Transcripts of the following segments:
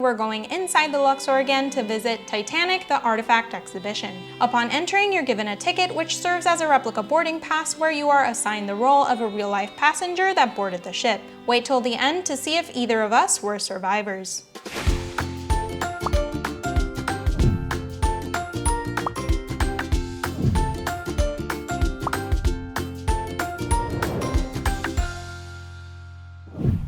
We're going inside the Luxor again to visit Titanic the Artifact Exhibition. Upon entering, you're given a ticket which serves as a replica boarding pass where you are assigned the role of a real-life passenger that boarded the ship. Wait till the end to see if either of us were survivors.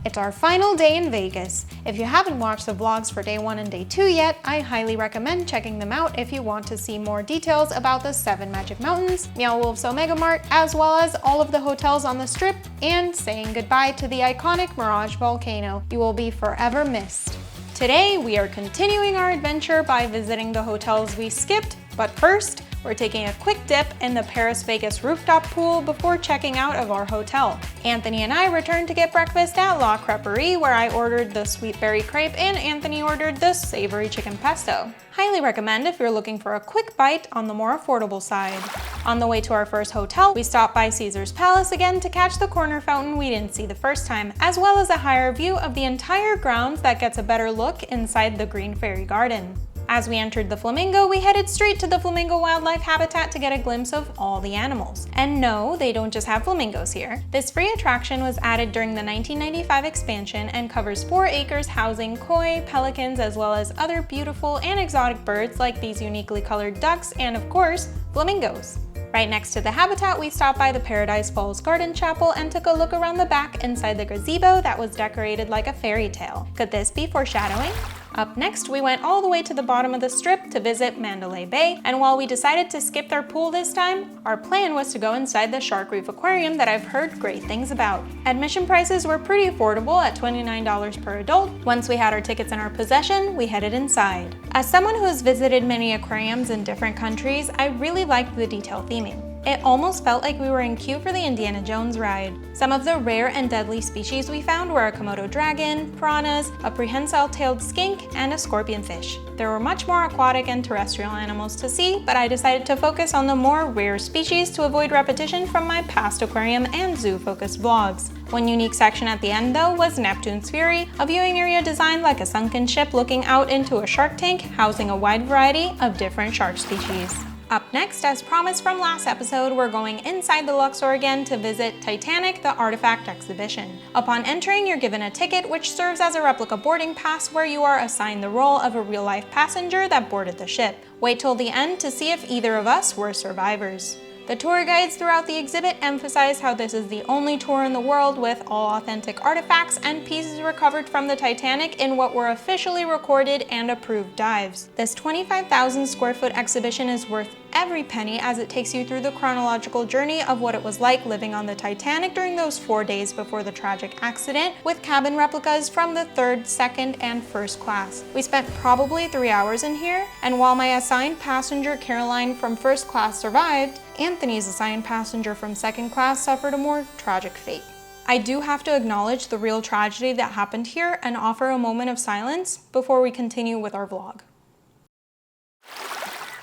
It's our final day in Vegas. If you haven't watched the vlogs for day 1 and day 2 yet, I highly recommend checking them out if you want to see more details about the 7 Magic Mountains, Meow Wolf's Omega Mart, as well as all of the hotels on the Strip, and saying goodbye to the iconic Mirage volcano. You will be forever missed. Today, we are continuing our adventure by visiting the hotels we skipped, but first, we're taking a quick dip in the Paris-Vegas rooftop pool before checking out of our hotel. Anthony and I returned to get breakfast at La Creperie, where I ordered the sweet berry crepe and Anthony ordered the savory chicken pesto. Highly recommend if you're looking for a quick bite on the more affordable side. On the way to our first hotel, we stopped by Caesar's Palace again to catch the corner fountain we didn't see the first time, as well as a higher view of the entire grounds that gets a better look inside the Green Fairy Garden. As we entered the Flamingo, we headed straight to the Flamingo Wildlife Habitat to get a glimpse of all the animals. And no, they don't just have flamingos here. This free attraction was added during the 1995 expansion and covers 4 acres housing koi, pelicans, as well as other beautiful and exotic birds like these uniquely colored ducks and, of course, flamingos. Right next to the habitat, we stopped by the Paradise Falls Garden Chapel and took a look around the back inside the gazebo that was decorated like a fairy tale. Could this be foreshadowing? Up next, we went all the way to the bottom of the Strip to visit Mandalay Bay, and while we decided to skip their pool this time, our plan was to go inside the Shark Reef Aquarium that I've heard great things about. Admission prices were pretty affordable at $29 per adult. Once we had our tickets in our possession, we headed inside. As someone who has visited many aquariums in different countries, I really liked the detail theming. It almost felt like we were in queue for the Indiana Jones ride. Some of the rare and deadly species we found were a Komodo dragon, piranhas, a prehensile-tailed skink, and a scorpionfish. There were much more aquatic and terrestrial animals to see, but I decided to focus on the more rare species to avoid repetition from my past aquarium and zoo-focused vlogs. One unique section at the end, though, was Neptune's Fury, a viewing area designed like a sunken ship looking out into a shark tank, housing a wide variety of different shark species. Up next, as promised from last episode, we're going inside the Luxor again to visit Titanic the Artifact Exhibition. Upon entering, you're given a ticket which serves as a replica boarding pass where you are assigned the role of a real-life passenger that boarded the ship. Wait till the end to see if either of us were survivors. The tour guides throughout the exhibit emphasize how this is the only tour in the world with all authentic artifacts and pieces recovered from the Titanic in what were officially recorded and approved dives. This 25,000 square foot exhibition is worth every penny as it takes you through the chronological journey of what it was like living on the Titanic during those 4 days before the tragic accident, with cabin replicas from the 3rd, 2nd, and 1st class. We spent probably 3 hours in here, and while my assigned passenger Caroline from 1st class survived, Anthony's assigned passenger from 2nd class suffered a more tragic fate. I do have to acknowledge the real tragedy that happened here and offer a moment of silence before we continue with our vlog.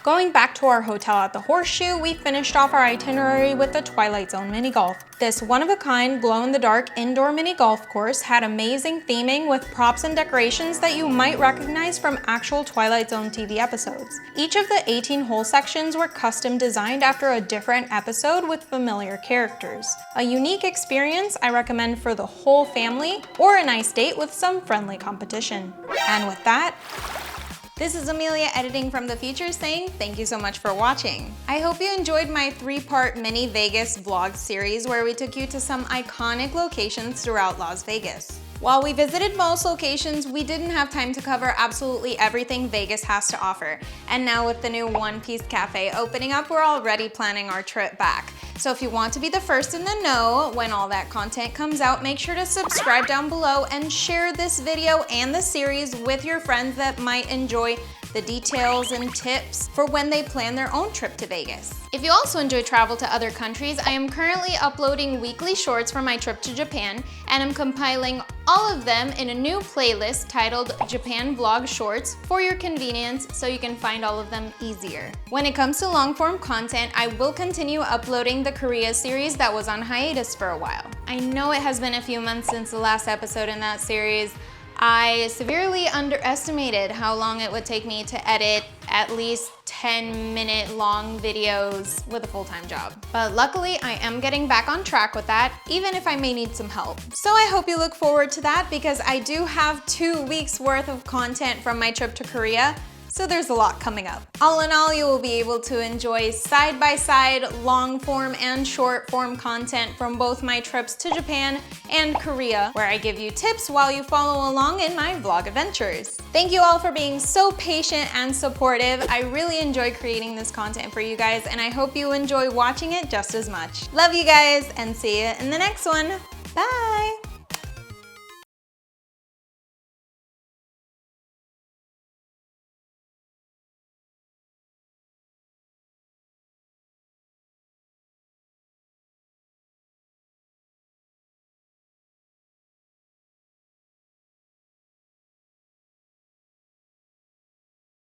Going back to our hotel at the Horseshoe, we finished off our itinerary with the Twilight Zone mini golf. This one-of-a-kind, glow-in-the-dark indoor mini golf course had amazing theming with props and decorations that you might recognize from actual Twilight Zone TV episodes. Each of the 18 hole sections were custom designed after a different episode with familiar characters. A unique experience I recommend for the whole family or a nice date with some friendly competition. And with that, this is Amelia editing from the future saying thank you so much for watching. I hope you enjoyed my 3-part mini Vegas vlog series where we took you to some iconic locations throughout Las Vegas. While we visited most locations, we didn't have time to cover absolutely everything Vegas has to offer. And now with the new One Piece Cafe opening up, we're already planning our trip back. So if you want to be the first in the know when all that content comes out, make sure to subscribe down below and share this video and the series with your friends that might enjoy the details and tips for when they plan their own trip to Vegas. If you also enjoy travel to other countries, I am currently uploading weekly shorts for my trip to Japan, and I'm compiling all of them in a new playlist titled Japan Vlog Shorts for your convenience so you can find all of them easier. When it comes to long-form content, I will continue uploading the Korea series that was on hiatus for a while. I know it has been a few months since the last episode in that series. I severely underestimated how long it would take me to edit at least 10-minute long videos with a full-time job. But luckily, I am getting back on track with that, even if I may need some help. So I hope you look forward to that because I do have 2 weeks worth of content from my trip to Korea. So there's a lot coming up. All in all, you will be able to enjoy side-by-side long form and short form content from both my trips to Japan and Korea, where I give you tips while you follow along in my vlog adventures. Thank you all for being so patient and supportive. I really enjoy creating this content for you guys, and I hope you enjoy watching it just as much. Love you guys, and see you in the next one. Bye!